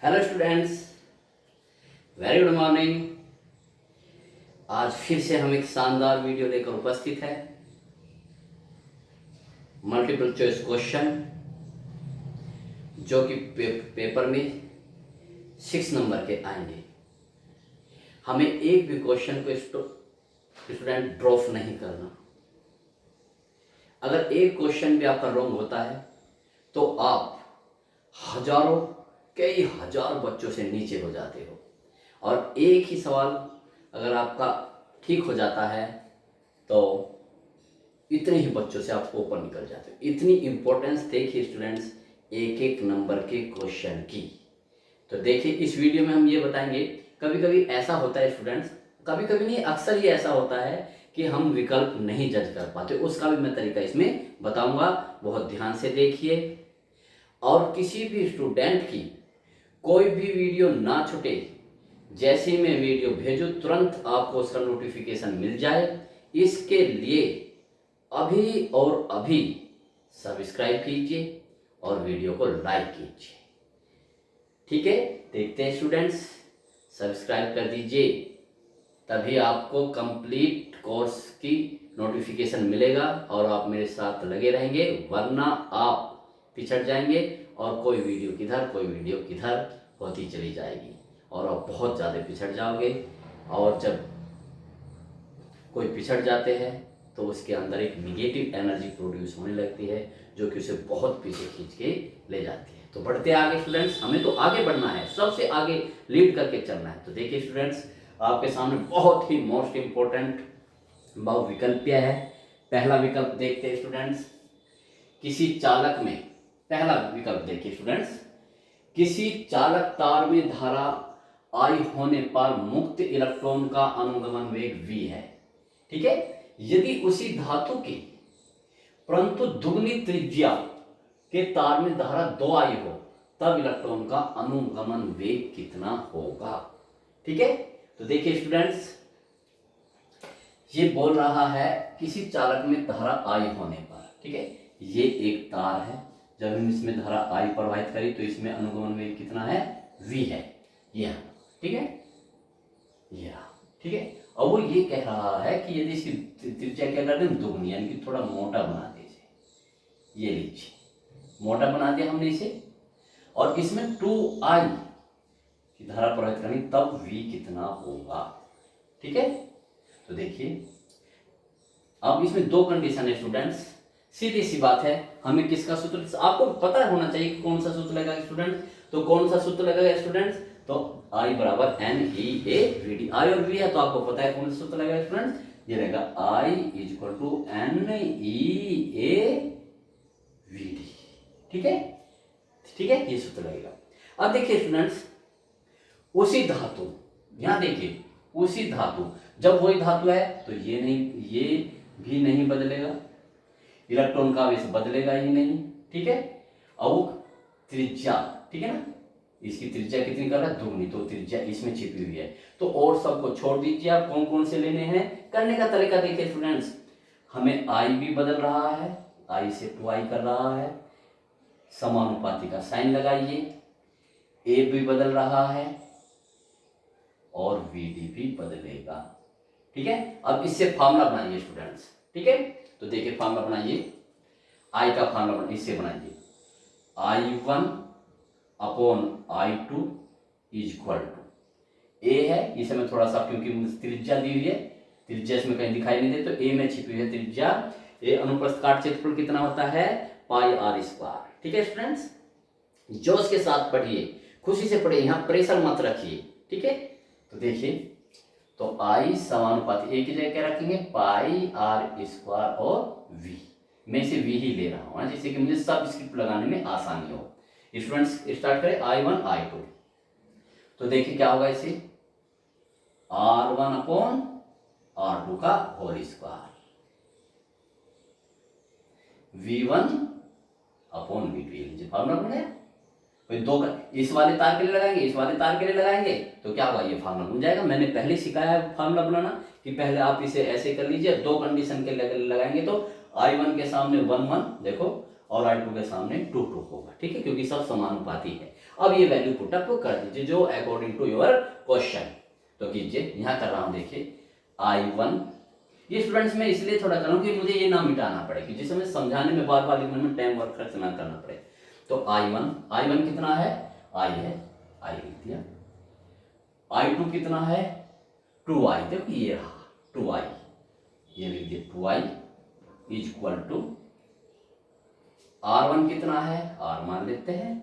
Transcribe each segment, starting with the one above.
Hello students, very good morning. आज फिर से हम एक शानदार वीडियो लेकर उपस्थित है। मल्टीपल चॉइस क्वेश्चन जो कि पेपर में 6 नंबर के आएंगे। हमें एक भी क्वेश्चन को स्टूडेंट ड्रॉप नहीं करना। अगर एक क्वेश्चन भी आपका रॉन्ग होता है तो आप हजारों कई हजार बच्चों से नीचे हो जाते हो, और एक ही सवाल अगर आपका ठीक हो जाता है तो इतने ही बच्चों से आप ऊपर निकल जाते हो। इतनी इंपॉर्टेंस देखिए स्टूडेंट्स एक एक नंबर के क्वेश्चन की। तो देखिए इस वीडियो में हम ये बताएंगे। कभी कभी ऐसा होता है स्टूडेंट्स, कभी कभी नहीं, अक्सर ही ऐसा होता है कि हम विकल्प नहीं जज कर पाते। उसका भी मैं तरीका इसमें बताऊंगा, बहुत ध्यान से देखिए। और किसी भी स्टूडेंट की कोई भी वीडियो ना छूटे, जैसे ही मैं वीडियो भेजूं तुरंत आपको उसका नोटिफिकेशन मिल जाए। इसके लिए अभी और अभी सब्सक्राइब कीजिए और वीडियो को लाइक कीजिए। ठीक है, देखते हैं स्टूडेंट्स, सब्सक्राइब कर दीजिए, तभी आपको कंप्लीट कोर्स की नोटिफिकेशन मिलेगा और आप मेरे साथ लगे रहेंगे, वरना आप पिछड़ जाएंगे और कोई वीडियो किधर होती चली जाएगी और आप बहुत ज़्यादा पिछड़ जाओगे। और जब कोई पिछड़ जाते हैं तो उसके अंदर एक निगेटिव एनर्जी प्रोड्यूस होने लगती है जो कि उसे बहुत पीछे खींच के ले जाती है। तो बढ़ते आगे स्टूडेंट्स, हमें तो आगे बढ़ना है, सबसे आगे लीड करके चलना है। तो देखिए स्टूडेंट्स, आपके सामने बहुत ही मोस्ट इंपॉर्टेंट बहुविकल्पीय है। पहला विकल्प देखते हैं स्टूडेंट्स, किसी चालक में, पहला विकल्प देखिए स्टूडेंट्स, किसी चालक तार में धारा आई होने पर मुक्त इलेक्ट्रॉन का अनुगमन वेग v है। ठीक है, यदि उसी धातु की परंतु दुगनी त्रिज्या के तार में धारा 2 आई हो तब इलेक्ट्रॉन का अनुगमन वेग कितना होगा। ठीक है, तो देखिए स्टूडेंट्स, ये बोल रहा है किसी चालक में धारा आई होने पर। ठीक है, ये एक तार है, जब हम इसमें धारा आई प्रवाहित करी तो इसमें अनुगमन वेग कितना है, v है। ये, ठीक है, ये रहा। ठीक है, और वो ये कह रहा है कि यदि इसकी त्रिज्या क्या कर दें, दुगनी, यानी कि थोड़ा मोटा बना दीजिए। ये लीजिए, मोटा बना दिया हमने इसे, और इसमें 2I की धारा प्रवाहित करनी, तब v कितना होगा। ठीक है, तो देखिए अब इसमें दो कंडीशन है स्टूडेंट्स। सीधी सी बात है, हमें किसका सूत्र आपको पता होना चाहिए कि कौन सा सूत्र लगेगा स्टूडेंट। तो कौन सा सूत्र लगेगा स्टूडेंट्स, तो I बराबर NEAVD। आई और V है तो आपको पता है कौन सा सूत्र लगेगा स्टूडेंट्स, ये रहेगा I = NEAVD। ठीक है, ठीक है, ये सूत्र लगेगा। अब देखिए स्टूडेंट्स, उसी धातु, यहां देखिए उसी धातु, जब वही धातु है तो ये नहीं, ये भी नहीं बदलेगा, इलेक्ट्रॉन का आवेश बदलेगा ही नहीं। ठीक है, और वो त्रिज्या, ठीक है ना, इसकी त्रिज्या कितनी कर रहा है, दुगनी, तो त्रिज्या इसमें छिपी हुई है। तो और सबको छोड़ दीजिए, आप कौन कौन से लेने हैं। करने का तरीका देखिए स्टूडेंट्स, हमें I भी बदल रहा है, I से 2I कर रहा है, समानुपाती का साइन लगाइए, A भी बदल रहा है और VD भी बदलेगा। ठीक है, अब इससे फार्मूला बनाइए स्टूडेंट्स। ठीक है, तो देखिए फार्मूला बनाइए, I का फार्मूला बनाइए, इससे बनाइए I1/I2 = A है। इसे मैं थोड़ा सा, क्योंकि त्रिज्या दी हुई है, त्रिज्या इसमें कहीं दिखाई नहीं दे तो A में छिपी हुई है त्रिज्या। A अनुप्रस्थ काट क्षेत्रफल कितना होता है, πr²। ठीक है स्टूडेंट्स, जोश के साथ पढ़िए, खुशी से पढ़िए, यहाँ प्रेशर मत रखिए। ठीक है, तो देखिए, तो I समानुपाती A की जगह क्या रखेंगे, πr² और V। मैं इसे V ही ले रहा हूँ जिससे कि मुझे सब स्क्रिप्ट लगाने में आसानी हो। स्टूडेंट्स स्टार्ट करें, I1 I2, तो देखिए क्या होगा, इसे R1/R2 का होल स्क्वायर, V1/V2। फार्मूला बन गया। कोई दो इस वाले तार के लिए लगाएंगे, इस वाले तार के लिए लगाएंगे तो क्या होगा, ये फार्मूला बन जाएगा। मैंने पहले सिखाया है फार्मूला बनाना कि पहले आप इसे ऐसे कर लीजिए, दो कंडीशन के लिए लगाएंगे तो I1 के सामने 1 1, देखो और I2 के सामने 2 2 होगा, ठीक है, क्योंकि सब समानुपाती है। अब ये वैल्यू पुट अप कर दीजिए जो अकॉर्डिंग टू योर क्वेश्चन। तो कीजिए, यहाँ कर रहा हूँ, देखिए I1, ये स्टूडेंट्स मैं इसलिए थोड़ा कर रहा हूँ कि मुझे ये ना मिटाना पड़े, कि जिसे मैं समझाने में बार बार लिखने में टाइम वर्क खर्च ना करना पड़े। तो I1 कितना है, I है, I लिख दिया। I2 कितना है, 2I, देखो ये रहा 2I, ये लिख दिया 2I is equal to R1 कितना है, R मान लेते हैं,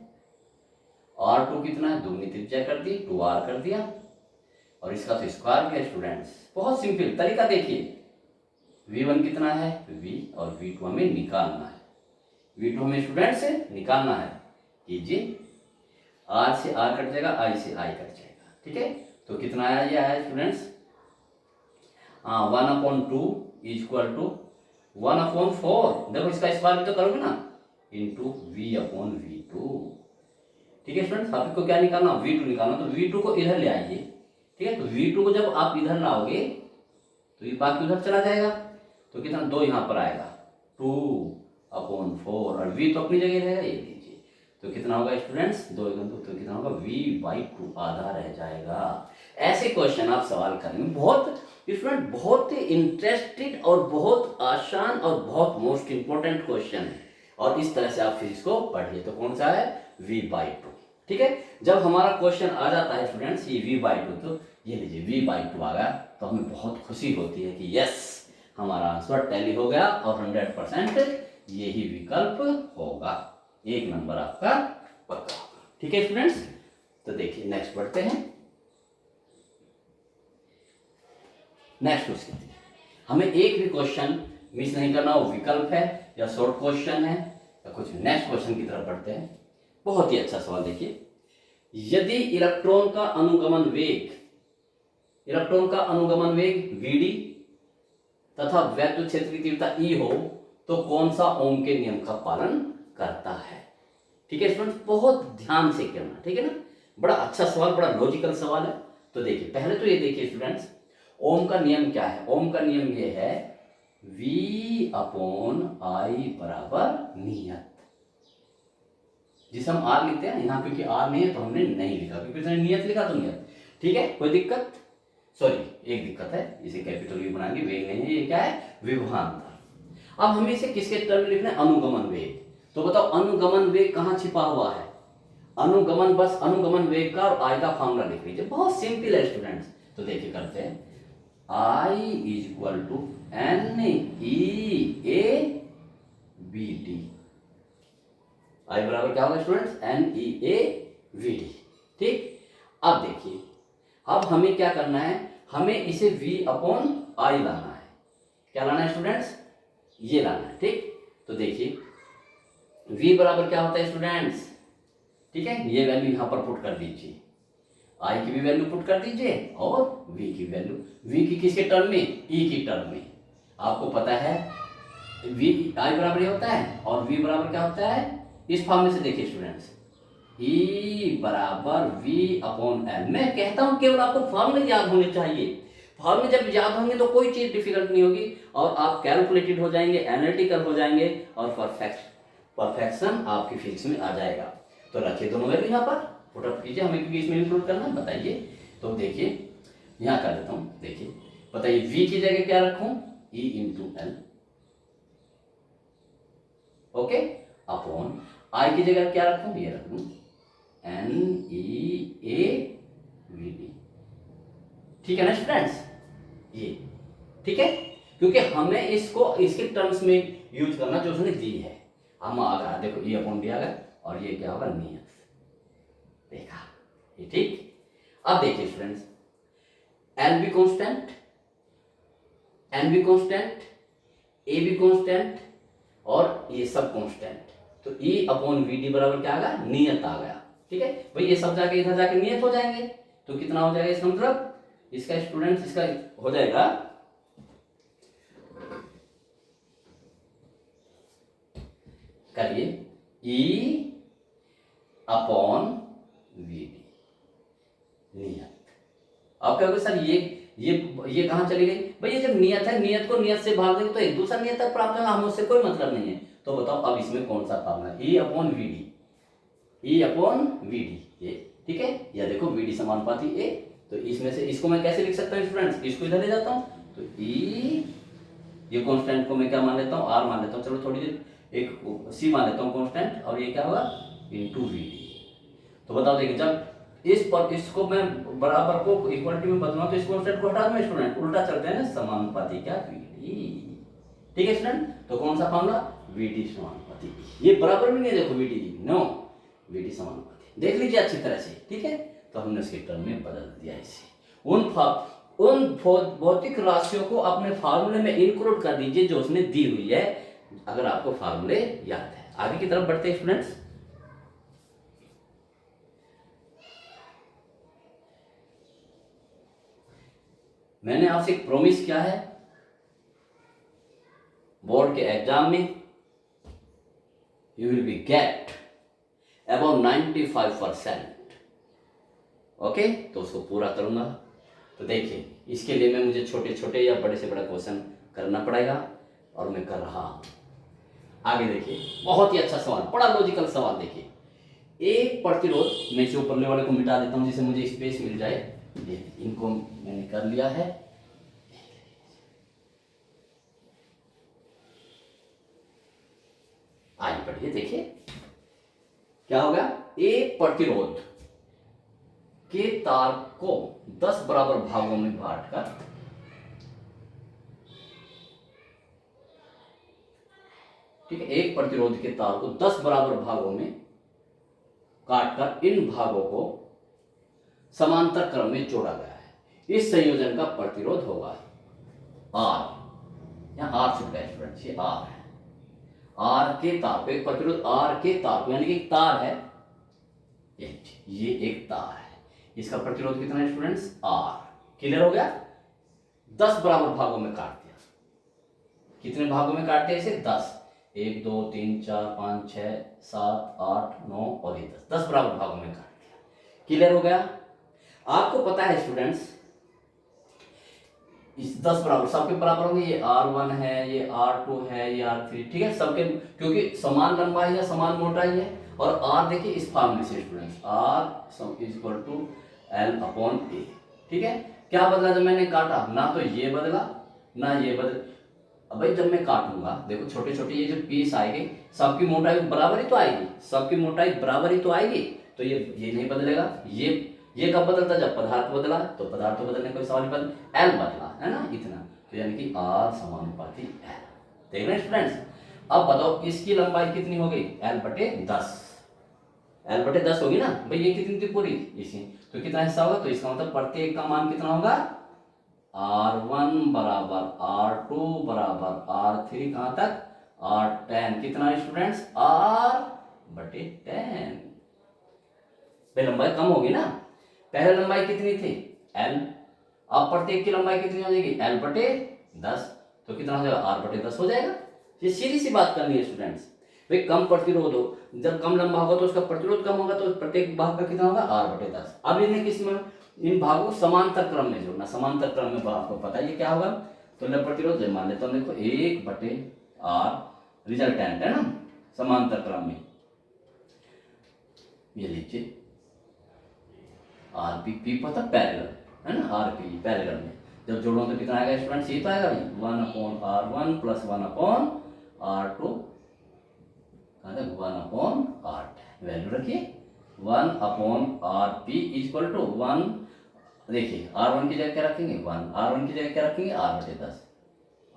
R2 कितना है, दुगनी त्रिज्या कर दी, 2R कर दिया, और इसका तो स्क्वायर किया स्टूडेंट्स। बहुत सिंपल तरीका देखिए, V1 कितना है, V, और V2 हमें निकालना है, V2 हमें स्टूडेंट से निकालना है। कीजिए, R से R कट जाएगा, I से I कट जाएगा, ठीक है। तो कितना आया, ये आया स्टूडेंट्स 1/2 इज इक्वल टू 1/4, देखो इसका स्क्वायर भी तो करोगे ना, इंटू V/V2, ठीक है स्टूडेंट्स। आपको क्या निकालना, V2 निकालना, तो V2 को इधर ले आइए, ठीक है। तो V2 को जब आप इधर लाओगे तो ये बाकी उधर चला जाएगा, तो कितना 2 यहाँ पर आएगा, 2/4, और V तो अपनी जगह रहेगा, ये लीजिए। तो कितना होगा स्टूडेंट्स, 2 तो कितना होगा, V/2 आधा रह जाएगा। ऐसे क्वेश्चन आप सवाल करेंगे, बहुत स्टूडेंट बहुत ही इंटरेस्टेड और बहुत आसान और बहुत मोस्ट इंपॉर्टेंट क्वेश्चन है, और इस तरह से आप फिजिक्स को पढ़िए। तो कौन सा है, V/2, ठीक है। जब हमारा क्वेश्चन आ जाता है स्टूडेंट्स ये V/2, तो ये लीजिए V/2 आ गया, तो हमें बहुत खुशी होती है कि यस हमारा आंसर टैली हो गया, और 100% यही विकल्प होगा, 1 नंबर आपका पक्का होगा, ठीक है स्टूडेंट्स। तो देखिए नेक्स्ट बढ़ते हैं, नेक्स्ट क्वेश्चन। हमें एक भी क्वेश्चन मिस नहीं करना, वो विकल्प है या शॉर्ट क्वेश्चन है या कुछ। नेक्स्ट क्वेश्चन की तरफ बढ़ते हैं, बहुत ही अच्छा सवाल देखिए, यदि इलेक्ट्रॉन का अनुगमन वेग Vd तथा वैद्युत क्षेत्र की तीव्रता E हो, तो कौन सा ओम के नियम का पालन करता है, ठीक है स्टूडेंट्स। बहुत ध्यान से करना, ठीक है ना, बड़ा अच्छा सवाल, बड़ा लॉजिकल सवाल है। तो देखिए, पहले तो ये देखिए स्टूडेंट्स, ओम का नियम क्या है, ओम का नियम ये है V/I बराबर नियत, जिसे हम R लिखते हैं यहाँ, क्योंकि R नहीं है तो हमने नहीं लिखा, क्योंकि उसने नियत लिखा तो नियत, ठीक है, कोई दिक्कत, सॉरी एक दिक्कत है, इसे कैपिटल V बनाएंगे, वेग नहीं है, ये क्या है, विभवांतर। अब हमें इसे किसके टर्म में लिखना है, अनुगमन वेग। तो बताओ अनुगमन वेग कहाँ छिपा हुआ है, अनुगमन, बस अनुगमन वेग का और I का फॉर्मूला लिख लीजिए, बहुत सिंपल है स्टूडेंट्स। तो देखिए करते हैं, I is equal to NEAVD, I बराबर क्या होगा स्टूडेंट्स, NEAVD, ठीक। अब देखिए, अब हमें क्या करना है, हमें इसे V/I लाना है, क्या लाना है स्टूडेंट्स, ये लाना है, ठीक। तो देखिए V बराबर क्या होता है स्टूडेंट्स, ठीक है, ये वैल्यू यहां पर पुट कर दीजिए, I की भी वैल्यू पुट कर दीजिए, और V की वैल्यू, V की किसके टर्म में, E की टर्म में। आपको पता है I बराबर ये होता है, और V बराबर क्या होता है, इस फॉर्मूले से देखिए स्टूडेंट्स, E बराबर V/L। मैं कहता हूं केवल आपको फॉर्मूले याद होने चाहिए, फॉर्मूले जब याद होंगे तो कोई चीज डिफिकल्ट नहीं होगी, और आप कैलकुलेटेड हो जाएंगे, एनालिटिकल हो जाएंगे, और परफेक्शन आपकी फिजिक्स में आ जाएगा। तो रखिए दोनों वैल्यू यहाँ पर पुटअप कीजिए, हमें क्योंकि इसमें इंक्लूड करना है, बताइए। तो देखिए यहाँ कर देता हूँ, देखिए बताइए V की जगह क्या रखूं, E/L, ओके, अपॉन I की जगह क्या रखूं, ये रख दूं NEAVD, ठीक है ना स्टूडेंट्स, ये ठीक है, क्योंकि हमें इसको इसके टर्म्स में यूज करना जो उसने दी है। हम आ गया, देखो E/D आ गया, और ये क्या होगा, नियत, देखा ये, ठीक। अब देखिए स्टूडेंट्स, L भी कांस्टेंट, N भी कांस्टेंट, A भी कांस्टेंट, और ये सब कांस्टेंट, तो E/VD बराबर क्या आ गया, नियत आ गया, ठीक है भाई। ये सब जाके इधर जाके नियत हो जाएंगे, तो कितना हो जाएगा इसका मतलब, इसका स्टूडेंट्स इसका हो जाएगा, करिए E/VD नियत। आप कहोगे सर ये कहाँ चली गई, भाई ये जब नियत है, नियत को नियत से भाग देंगे तो एक दूसरा नियत तक प्राप्त होगा, हम उससे कोई मतलब नहीं है, तो बताओ अब इसमें कौन सा formula, E upon V D, E upon V D, ये ठीक है। या देखो वी डी समानुपाती ए, तो इसमें से इसको मैं कैसे लिख सकता हूँ स्टूडेंट्स, इसको इधर ले जाता हूँ, तो ई, ये कांस्टेंट को मैं क्या मान लेता हूँ, आर मान लेता हूँ, चलो थोड़ी देर एक सी मान लेता हूँ कांस्टेंट, और ये क्या होगा इनटू वी डी। तो बताओ देखिए जब इस पर इसको मैं बराबर को इक्वलिटी में बदलूंगा तो इस कांस्टेंट को हटा दूं स्टूडेंट, उल्टा चलते हैं ना, समानुपाती क्या वी डी, ठीक है स्टूडेंट। तो कौन सा फार्मूला, वी डी समानुपाती, ये बराबर भी नहीं है देखो V D, no V D समानुपाती, देख लीजिए अच्छी तरह से, ठीक है। तो हमने उसके टर्म में बदल दिया इसे। उन भौतिक राशियों को अपने फार्मूले में इंक्लूड कर दीजिए जो उसमें दी हुई है, अगर आपको फार्मूले याद है। आगे की तरफ बढ़ते हैं स्टूडेंट्स। मैंने आपसे एक प्रॉमिस किया है, बोर्ड के एग्जाम में you will be get about 95%, okay, तो उसको पूरा करूंगा। तो देखिए इसके लिए मैं मुझे छोटे छोटे या बड़े से बड़ा क्वेश्चन करना पड़ेगा, और मैं कर रहा हूं। आगे देखिए बहुत ही अच्छा सवाल, बड़ा लॉजिकल सवाल। देखिए एक प्रतिरोध, मैं इसे ऊपरले वाले को मिटा देता हूं जिससे मुझे स्पेस मिल जाए, ये इनको मैंने कर लिया है। आगे बढ़िए, देखिए क्या होगा, एक प्रतिरोध के तार को 10 बराबर भागों में बांटकर, ठीक है, एक प्रतिरोध के तार को 10 बराबर भागों में काटकर इन भागों को समांतर क्रम में जोड़ा गया है। इस संयोजन का प्रतिरोध होगा आर, यहां आर छुट गया स्टूडेंट्स, ये आर है। आर के तार को, एक प्रतिरोध आर के तार को, यानी कि एक तार है, ये एक तार है, इसका प्रतिरोध कितना है स्टूडेंट्स, आर। क्लियर हो गया। 10 बराबर भागों में काट दिया, कितने भागों में काटते हैं इसे, 10, 1 2 3 4 5 6 7 8 9 और ये 10 बराबर भागों में काट दिया। क्लियर हो गया। आपको पता है स्टूडेंट्स इस 10 बराबर सबके बराबर होंगे, ये R1 है, ये R2 है, ये R3, ठीक है, सबके, क्योंकि समान लंबाई है, समान मोटाई है। और R देखिए इस फॉर्मूले से students, R equal to L upon A, ठीक है। क्या बदला जब मैंने काटा, ना तो ये बदला ना ये बदल। अब भाई जब मैं काटूंगा देखो छोटे छोटे ये जो पीस आएंगे, सबकी मोटाई बराबर ही तो आएगी, सबकी मोटाई बराबर ही तो आएगी, तो ये नहीं बदलेगा। ये कब बदलता, जब पदार्थ बदला, तो पदार्थ तो बदलने कोई सवाल नहीं, बदल एल बदला है ना, इतना, तो यानी कि आर समानुपाती एल। देख रहे हैं स्टूडेंट्स। अब बताओ इसकी लंबाई कितनी हो गई, एल बटे 10, एल बटे 10 होगी ना भाई, ये कितनी थी पूरी इसी, तो कितना हिस्सा होगा, तो इसका मतलब प्रत्येक का मान कितना होगा, R1 बराबर R2 बराबर R3, कहां तक, R10, कितना है स्टूडेंट्स, R बटे 10। भाई लंबाई कम होगी ना, पहले लंबाई कितनी थी L, अब प्रत्येक की लंबाई कितनी हो जाएगी, L बटे 10, तो कितना हो जाएगा, R बटे 10 हो जाएगा। ये सीधी सी बात करनी है स्टूडेंट्स। भाई कम प्रतिरोध हो, जब कम लंबा होगा तो उसका प्रतिरोध कम होगा, तो प्रत्येक भाग का कितना होगा, R बटे 10। अब इन्हें किसमें, इन भागों को समांतर क्रम में जोड़ना, समांतर क्रम में आपको पता है ये क्या होगा, तो ले प्रतिरोध मान लेता हूं, देखो 1 बटे R रिजल्टेंट है ना, समांतर क्रम में, ये लीजिए आरपी, पी पता पैरेलल है ना, आरपी पैरेलल में जब जोड़ो तो कितना आएगा स्टूडेंट्स, ये तो आएगा भाई 1 upon R1 plus 1 upon R2, 1 upon R10, value रखिए 1 अपॉन RP इक्वल टू 1, देखिए R1 की जगह क्या रखेंगे 1, R1 की जगह क्या रखेंगे R बटे 10,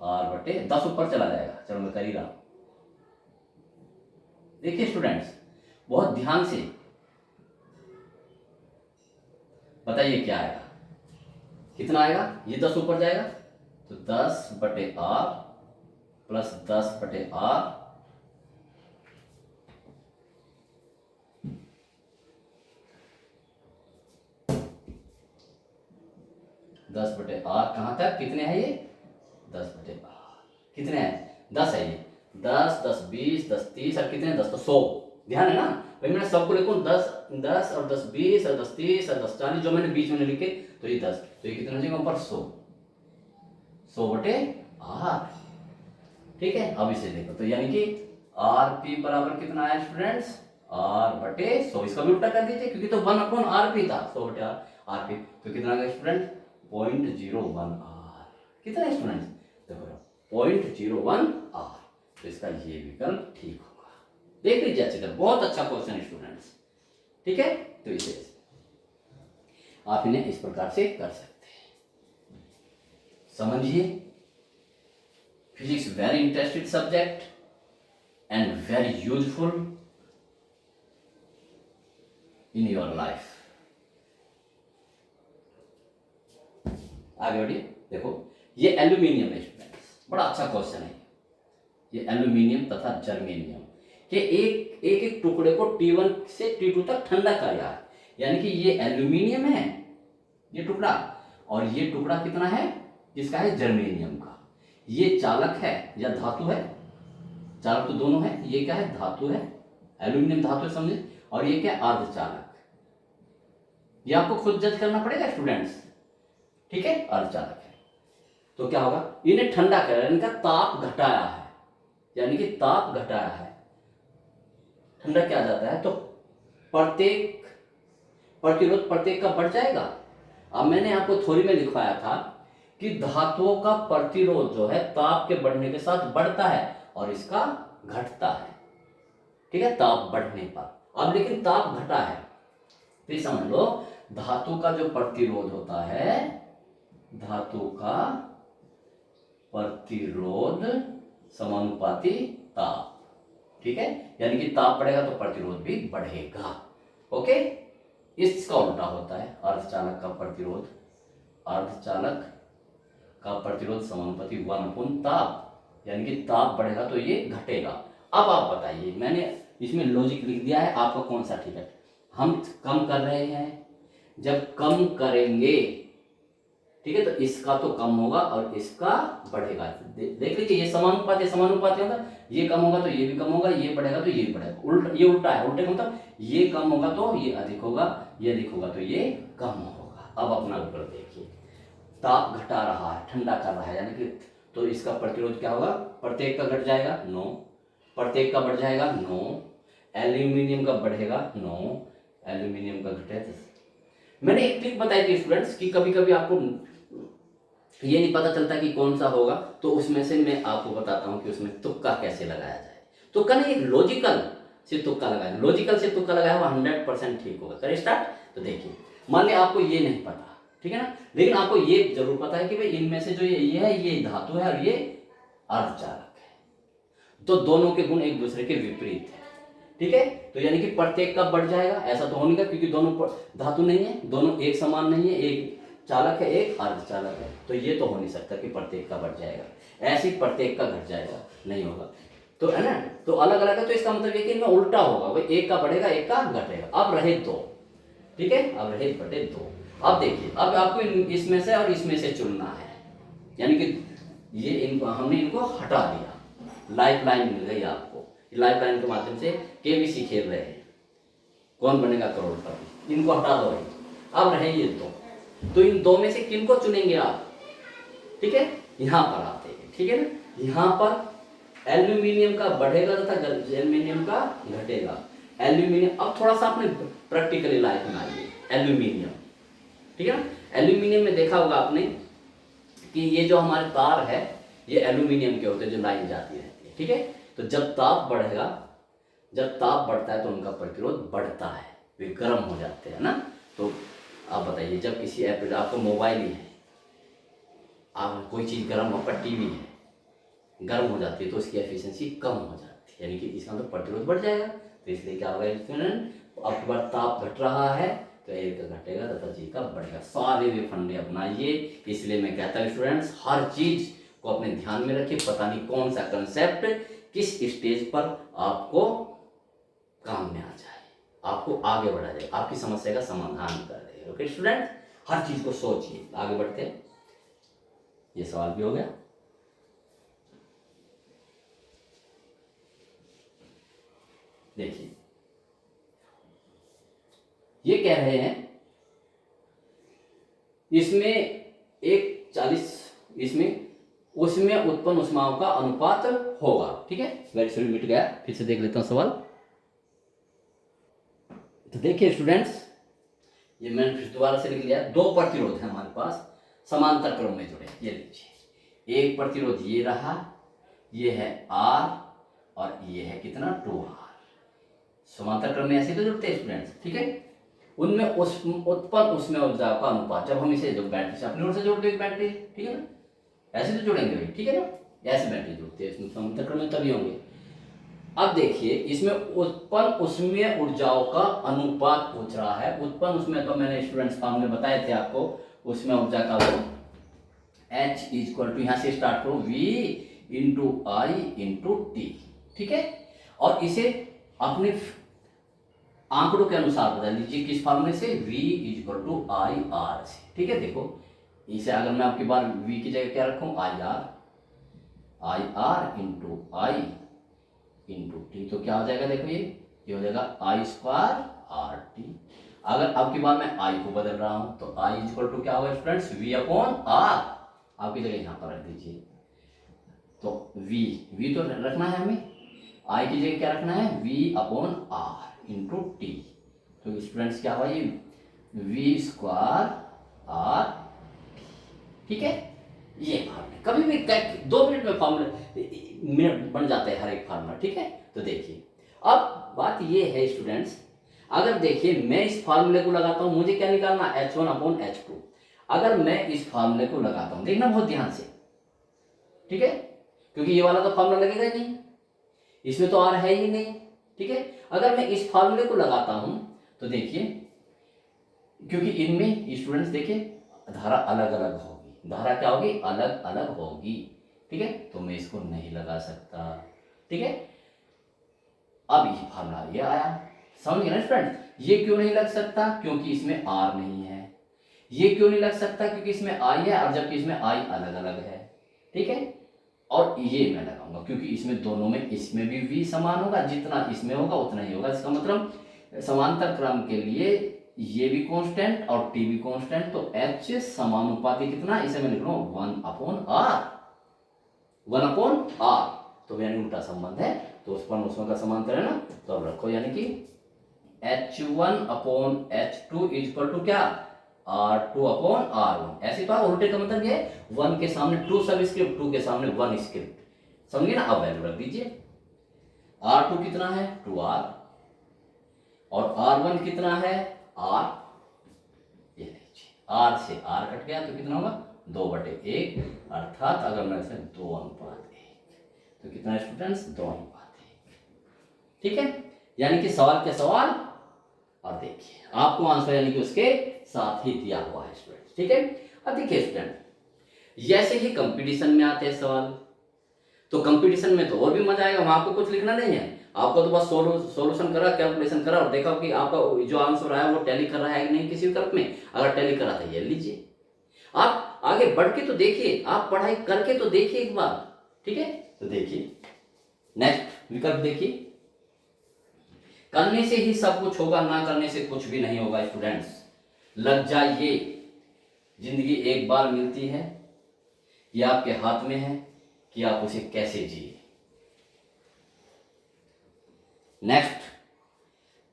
R बटे 10 ऊपर चला जाएगा, चलो मैं कर ही रहा हूं। देखिए स्टूडेंट्स बहुत ध्यान से बताइए क्या आएगा, कितना आएगा, ये 10 ऊपर जाएगा, तो 10 बटे R प्लस 10 बटे R, दस बटे आर कहां तक, कितने हैं ये 10 बटे आर, कितने हैं 10 है ये, 10 10 20 10 30 और कितने 10 तो 100, ध्यान है ना भाई, मैंने सबको लिखूं 10 10 और 10 20 और 10 30 और 10 40, जो मैंने बीच में लिखे तो ये 10, तो ये कितना हो जाएगा ऊपर 100 बटे आर, ठीक है। अब इसे देखो तो यानी कि आर पी बराबर कितना आया स्टूडेंट्स, आर बटे 100। इसका भी उल्टा कर दीजिए क्योंकि तो 1/r था, 100 बटे आर पी, तो कितना आ गया स्टूडेंट 0.01 आर। कितना है स्टूडेंट्स, देखो 0.01 आर। तो इसका ये विकल्प ठीक होगा। देख लीजिए अच्छी तरह, बहुत अच्छा क्वेश्चन है स्टूडेंट्स। ठीक है, तो इसे आप इन्हें इस प्रकार से कर सकते हैं। समझिए, physics very interested subject and very useful in your life. आगे बढ़िए, देखो ये एल्यूमिनियम है स्टूडेंट्स, बड़ा अच्छा क्वेश्चन है ये। एल्यूमिनियम तथा जर्मेनियम के एक एक टुकड़े को T1 से T2 तक ठंडा कर रहा है, यानी कि ये एल्यूमिनियम है ये टुकड़ा, और ये टुकड़ा कितना है जिसका है जर्मेनियम का। ये चालक है या धातु है, चालक तो दोनों है, ये क्या है धातु है, एल्यूमिनियम धातु है समझे, और ये क्या अर्धचालक। ये आपको खुद जज करना पड़ेगा स्टूडेंट्स, ठीक है, अर्धचालक है। तो क्या होगा, इन्हें ठंडा कर, इनका ताप घटाया है, यानी कि ताप घटाया है, ठंडा क्या जाता है, तो प्रत्येक प्रतिरोध प्रत्येक का बढ़ जाएगा। अब मैंने आपको थ्योरी में लिखवाया था कि धातुओं का प्रतिरोध जो है ताप के बढ़ने के साथ बढ़ता है और इसका घटता है, ठीक है, ताप बढ़ने पर। अब लेकिन ताप घटा है, तो समझ लो धातु का जो प्रतिरोध होता है, धातु का प्रतिरोध समानुपाती ताप, ठीक है, यानी कि ताप बढ़ेगा तो प्रतिरोध भी बढ़ेगा। ओके, इसका उल्टा होता है, अर्धचालक का प्रतिरोध, अर्धचालक का प्रतिरोध समानुपाती 1 ताप, यानी कि ताप बढ़ेगा तो ये घटेगा। अब आप बताइए, मैंने इसमें लॉजिक लिख दिया है, आपका कौन सा ठीक है। हम कम कर रहे हैं, जब कम करेंगे ठीक है, तो इसका तो कम होगा और इसका बढ़ेगा। देख लीजिए, ये समानुपाती समानुपाती होगा, ये कम होगा तो ये भी कम होगा, ये बढ़ेगा तो ये भी बढ़ेगा। उल्टा, ये उल्टा है, उल्टे मतलब ये कम होगा तो ये अधिक होगा, ये अधिक होगा तो ये कम होगा। अब अपना विकल्प देखिए, ताप घटा रहा है, ठंडा कर रहा है, यानी कि तो इसका प्रतिरोध क्या होगा, प्रत्येक का घट जाएगा 9, प्रत्येक का बढ़ जाएगा 9, एल्यूमिनियम का बढ़ेगा 9, एल्यूमिनियम का घटेगा। मैंने एक ट्रिक बताई थी स्टूडेंट्स कि कभी कभी आपको ये नहीं पता चलता कि कौन सा होगा, तो उसमें से मैं आपको बताता हूं कि उसमें तुक्का कैसे लगाया जाए। तुक्का नहीं, एक लॉजिकल से तुक्का लगाया, लॉजिकल से तुक्का लगाया हुआ 100% ठीक होगा। करें स्टार्ट। तो देखिए, मान लिया आपको ये नहीं पता, ठीक है ना, लेकिन आपको ये जरूर पता है कि भाई इनमें से जो ये है ये धातु है और ये अर्धचालक है, तो दोनों के गुण एक दूसरे के विपरीत है, ठीक है। तो यानी कि प्रत्येक का बढ़ जाएगा, ऐसा तो होने का, क्योंकि दोनों धातु नहीं है, दोनों एक समान नहीं है, एक चालक है एक अर्धचालक है, तो ये तो हो नहीं सकता कि प्रत्येक का बढ़ जाएगा, ऐसे प्रत्येक का घट जाएगा, नहीं होगा, तो है ना। तो अलग अलग है, तो इसका मतलब ये कि इनमें उल्टा होगा, भाई एक का बढ़ेगा एक का घटेगा। अब रहे 2, ठीक है, अब रहे बटे 2। अब देखिए, अब आपको इसमें से और इसमें से चुनना है, यानी कि ये इनको हमने इनको हटा दिया, लाइफ लाइन मिल गई आपको, लाइफ लाइन के माध्यम से केबीसी खेल रहे हैं, कौन बनेगा करोड़पति, इनको हटा दो भाई। अब रहे ये 2, तो इन 2 में से किनको चुनेंगे आप, ठीक है, यहां पर आते हैं, ठीक है ना, यहां पर एल्यूमिनियम का बढ़ेगा तथा जर्मेनियम का घटेगा। एल्यूमिनियम, अब थोड़ा सा आपने प्रैक्टिकली लाइफ में आइए, एल्यूमिनियम, ठीक है ना, एल्यूमिनियम में देखा होगा आपने कि ये जो हमारे तार है ये एल्यूमिनियम के होते हैं, जो लाइन जाती रहती है, ठीक है। तो जब ताप बढ़ेगा, जब ताप बढ़ता है तो उनका प्रतिरोध बढ़ता है, वे गर्म हो जाते हैं ना। तो आप बताइए, जब किसी ऐप, आपका मोबाइल ही है, आप कोई चीज़ गर्म, आपका टीवी है गर्म हो जाती है तो उसकी एफिशिएंसी कम हो जाती है, यानी कि इसका मतलब प्रतिरोध बढ़ जाएगा। तो इसलिए क्या होगा स्टूडेंट, अब बार ताप घट रहा है तो ए का घटेगा तथा जी का बढ़ेगा। सारे वे फंडे अपनाइए, इसलिए मैं कहता हूँ स्टूडेंट्स, हर चीज को अपने ध्यान में रखिए, पता नहीं कौन सा कंसेप्ट किस स्टेज पर आपको काम में आ जाए, आपको आगे बढ़ा जाए, आपकी समस्या का समाधान कर दे। ओके स्टूडेंट, हर चीज को सोचिए। आगे बढ़ते हैं, ये सवाल भी हो गया। देखिए, ये कह रहे हैं इसमें एक 40, इसमें उसमें उत्पन्न ऊष्माओं का अनुपात होगा। ठीक है, वेरी सॉरी मिट गया, फिर से देख लेता हूँ सवाल। तो देखिए स्टूडेंट्स, ये मैंने फिर दोबारा से लिख लिया। दो प्रतिरोध है हमारे पास समांतर क्रम में जुड़े, ये लीजिए। एक प्रतिरोध ये रहा, ये है R और ये है कितना 2R। समांतर क्रम में ऐसे तो जुड़ते हैं स्टूडेंट्स। ठीक है, उनमें उत्पन्न उसमें ऊर्जा का अनुपात, जब हम इसे जो बैटरी से अपनी ओर से जोड़ देंगे बैटरी, ठीक है ना, ऐसे तो जोड़ेंगे भाई, ठीक है ना, ऐसे बैटरी जुड़ते हैं इसमें समांतर क्रम में तभी होंगे। अब देखिए इसमें उत्पन्न उसमें ऊर्जाओं का अनुपात पूछ रहा है। उत्पन्न उसमें तो मैंने स्टूडेंट्स फॉर्म में बताए थे आपको, उसमें ऊर्जा का वो H इक्वल टू, यहाँ से स्टार्ट करो, V इंटू आई इंटू टी। ठीक है, और इसे अपने आंकड़ों के अनुसार बदल लीजिए, किस फॉर्मूले से, V equal to I R से। ठीक है, देखो इसे अगर मैं आपकी बार V की जगह क्या रखूं, I R into I into T, तो क्या हो जाएगा, देखो ये हो जाएगा आई स्क्वायर आर टी। अगर आपकी बार मैं आई को बदल रहा हूं तो आई इक्वल टू क्या होगा स्टूडेंट्स, V अपॉन आर, आपकी जगह यहां पर रख दीजिए। तो V तो रखना है हमें, आई की जगह क्या रखना है, V upon R into T. तो स्टूडेंट्स क्या हुआ, ये V स्क्वायर आर। ठीक है, ये फार्मूला कभी भी 2 मिनट में फार्मूला मिनट बन जाता है हर एक फार्मूला। ठीक है, तो देखिए अब बात ये है स्टूडेंट्स, अगर देखिए मैं इस फार्मूले को लगाता हूं, मुझे क्या निकालना, H1 अपॉन H2। अगर मैं इस फार्मूले को लगाता हूं, देखना बहुत ध्यान से, ठीक है, क्योंकि ये वाला तो फार्मूला लगेगा ही नहीं, इसमें तो R है ही नहीं। ठीक है, अगर मैं इस फार्मूले को लगाता हूं तो देखिए, क्योंकि इनमें स्टूडेंट्स देखिए धारा अलग अलग होगी, धारा क्या होगी, अलग अलग होगी। ठीक है, तो मैं इसको नहीं लगा सकता। ठीक है, अब ये फार्मूला ये आया, समझ गए ना स्टूडेंट। ये क्यों नहीं लग सकता, क्योंकि इसमें R नहीं है। ये क्यों नहीं लग सकता, क्योंकि इसमें I है, और जबकि इसमें I अलग अलग है। ठीक है, और ये मैं लगाऊंगा क्योंकि इसमें दोनों में, इसमें भी V समान होगा, जितना इसमें होगा उतना ही होगा। इसका मतलब समांतर क्रम के लिए ये भी कांस्टेंट और T भी कांस्टेंट, तो H समानुपाती कितना, इसे मैं लिख रहा हूं 1 अपॉन R। तो यानी उल्टा संबंध है, तो उस पर उसमें का समांतर है ना, तो अब रखो, यानी कि H1 upon H2 equal to क्या, R2 अपॉन R1। ऐसे तो उल्टे का मतलब ये 1 के सामने 2 सबस्क्रिप्ट, 2 के सामने 1 स्क्रिप्ट, समझिए ना। अब वैल्यू रख दीजिए, R2 कितना है 2R, और R1 कितना है R, ये लीजिए, R से R कट गया तो कितना होगा 2/1, अर्थात अगर मैं इसे 2:1, तो कितना है स्टूडेंट्स, 2:1। ठीक है, यानी कि सवाल के सवाल, और देखिए आपको आंसर यानी कि उसके साथ ही दिया हुआ है स्टूडेंट। ठीक है, अब देखिए स्टूडेंट, जैसे ही कंपटीशन में आते हैं सवाल, तो कंपटीशन में तो और भी मजा आएगा, वहां आपको कुछ लिखना नहीं है, आपको तो बस सॉल्यूशन करा, कैलकुलेशन करा और देखा कि आपका जो आंसर आया वो टैली कर रहा है कि नहीं किसी विकल्प में। अगर टैली करा था ये लीजिए, आप आगे बढ़ के तो देखिए, आप पढ़ाई करके तो देखिए एक बार। ठीक है, तो देखिए नेक्स्ट विकल्प देखिए, करने से ही सब कुछ होगा, ना करने से कुछ भी नहीं होगा स्टूडेंट्स। लग जाइए, जिंदगी एक बार मिलती है, ये आपके हाथ में है कि आप उसे कैसे जिए। नेक्स्ट,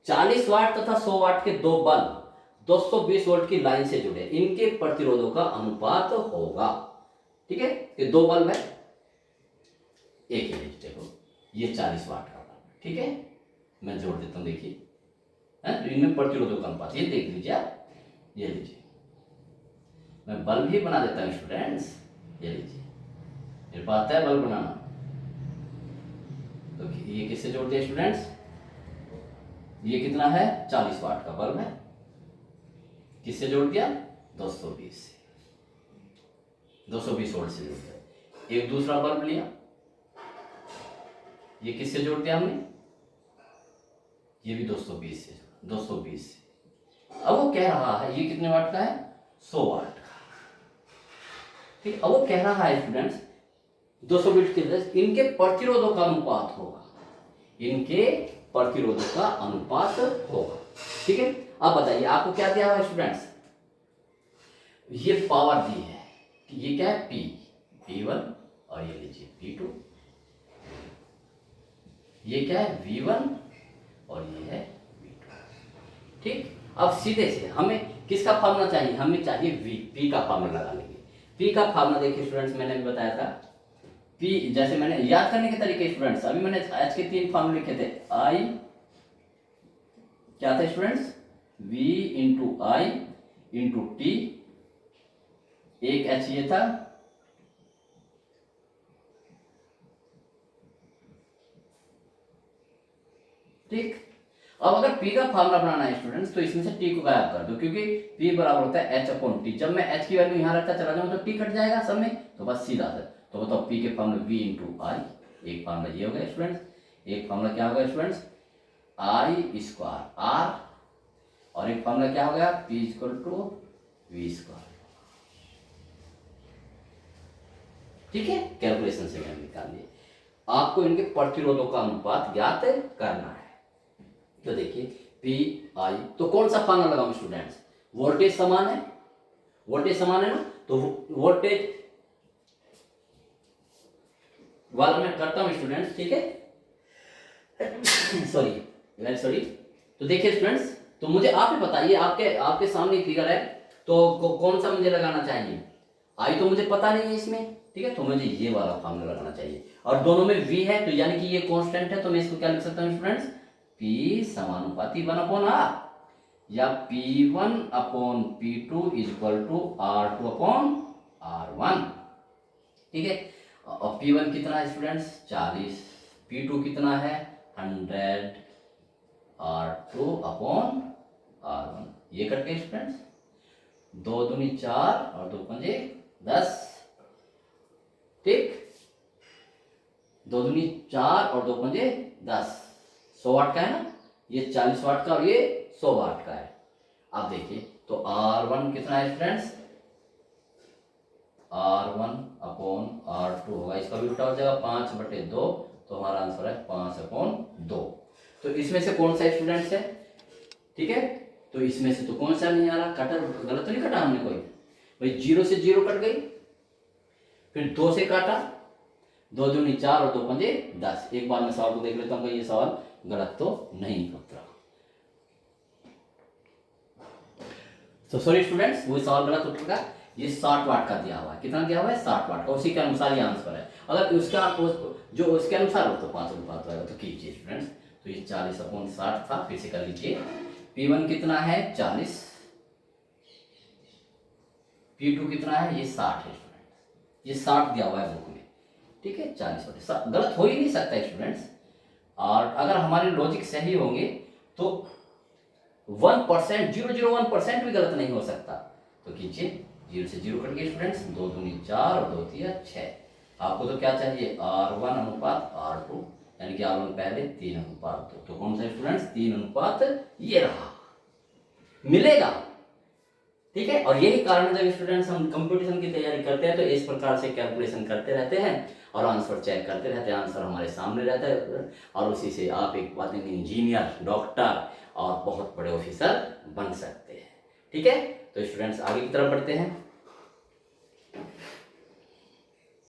40 वाट तथा 100 वाट के दो बल्ब 220 वोल्ट की लाइन से जुड़े, इनके प्रतिरोधों का अनुपात होगा। ठीक है, ये दो बल्ब है, एक ही देखो, ये 40 वाट का बल्ब। ठीक है, मैं जोड़ देता हूं, देखिए तो इनमें प्रतिरोधों का अनुपात, ये देख लीजिए आप, ये लीजिए, मैं बल्ब ही बना देता हूं स्टूडेंट्स, ये लीजिए, मेरे पास आता है बल्ब बनाना। तो ये किससे जोड़ दिया स्टूडेंट्स, ये कितना है 40 वाट का बल्ब है, किससे जोड़ दिया 220 से, 220 वोल्ट से जोड़ दिया। एक दूसरा बल्ब लिया, ये किससे जोड़ दिया हमने, ये भी 220 से, 220 से। अब वो कह रहा है ये कितने वाट का है 100 वाट का। ठीक, अब वो कह रहा है स्टूडेंट्स 220 के, इनके प्रतिरोधों का अनुपात होगा, इनके प्रतिरोधों का अनुपात होगा। ठीक है, अब बताइए आपको क्या दिया हुआ स्टूडेंट्स, ये पावर दी है, ये क्या है P1 और ये लीजिए V2, ये क्या है V1 और ये है V2। ठीक, अब सीधे से हमें किसका फार्मूला चाहिए, हमें चाहिए P का फार्मूला लगा लेंगे। P का फार्मूला देखिए स्टूडेंट्स, मैंने बताया था P, जैसे मैंने याद करने के तरीके स्टूडेंट्स, अभी मैंने H के 3 फार्मूले लिखे थे। I क्या था students, V into I into T, एक H ये था, ठीक। अब अगर P का फार्मूला बनाना है स्टूडेंट्स, तो इसमें से T को गायब कर दो, क्योंकि P बराबर होता है H अपॉन T। जब मैं H की वैल्यू यहाँ रखता चला जाऊँ तो T कट जाएगा सब में, तो बस सीधा था। तो बताओ P के फार्मूले V इंटू आई, एक फार्मूला ये हो गया स्टूडेंट्स, एक फार्मूला क्या होगा स्टूडेंट्स, I स्क्वायर R, और एक फार्मूला क्या हो गया, P equal to V square. ठीक है, कैलकुलेशन से मैंने निकाल लिया। आपको इनके प्रतिरोधों का अनुपात ज्ञात करना है। तो देखिए पी आई, तो कौन सा फार्मूला लगाऊं स्टूडेंट्स, वोल्टेज समान है, वोल्टेज समान है ना, तो वोल्टेज वाला मैं करता हूं स्टूडेंट्स, ठीक है। Sorry, very sorry. तो देखिए स्टूडेंट्स, तो मुझे आप ही बताइए, आपके सामने फिगर है, तो कौन सा मुझे लगाना चाहिए, आई तो मुझे पता नहीं है इसमें, ठीक है, तो मुझे ये वाला फार्मूला लगाना चाहिए। और दोनों में V है, तो यानी कि ये कांस्टेंट है, तो मैं इसको क्या लिख सकता हूँ स्टूडेंट्स, P समानुपाती 1 अपॉन R, या P1 upon P2 is equal to R2 upon R1। ठीक है, और P1 कितना है स्टूडेंट्स, 40, P2 कितना है 100, R2 अपॉन R1। ये कट गए स्टूडेंट्स, 2 दूनी 4 और 2 पंजे 10, ठीक, 2 दूनी 4 और 2 पंजे 10, 100 वाट का है ना, ये 40 वाट का और ये 100 वाट का है। अब देखिए, तो R1 कितना है स्टूडेंट्स, R1 अपॉन R2 होगा, इसका भी उल्टा हो जाएगा 5/2, तो हमारा आंसर है 5/2। तो इसमें से कौन सा स्टूडेंट्स है, ठीक है, तो इसमें से तो कौन सा नहीं आ रहा, कटा गलत तो नहीं कटा हमने कोई, भाई 0 से 0 कट गई, फिर 2 से काटा, 2 दूनी 4 और 2 पंजे 10। एक बार मैं सवाल को देख लेता हूँ कि ये सवाल गलत तो नहीं उतरा। तो सॉरी स्टूडेंट्स, वो सवाल गलत उतरेगा। ये 60 वाट का दिया हुआ है, कितना दिया हुआ है 60 वाट का, उसी के अनुसार ये आंसर है। अगर उसका जो उसके अनुसार हो तो 5 अनुपात होगा, तो कीजिए स्टूडेंट्स। तो ये 40/60 था, फिर से कर लीजिए। P1 कितना है 40, P2 कितना है, ये 60 है स्टूडेंट्स, ये 60 दिया हुआ है बुक में, ठीक है। 40/60 गलत हो ही नहीं सकता स्टूडेंट्स। और अगर हमारे लॉजिक सही होंगे तो 1%, 0.01% भी गलत नहीं हो सकता। तो कीजिए, 0 से 0 कट गए स्टूडेंट्स, 2 दूनी 4 और 2 3 6। आपको तो क्या चाहिए, R1 अनुपात R2, यानी कि R1 पहले 3:2। तो कौन सा स्टूडेंट्स, 3:, ये रहा, मिलेगा, ठीक है। और यही कारण है जब स्टूडेंट्स हम कंपटीशन की तैयारी करते हैं तो इस प्रकार से कैलकुलेशन करते रहते हैं और आंसर चेक करते रहते हैं, आंसर हमारे सामने रहता है, और उसी से आप एक बात इंजीनियर, डॉक्टर और बहुत बड़े ऑफिसर बन सकते हैं, ठीक है। तो स्टूडेंट्स आगे की तरफ बढ़ते हैं।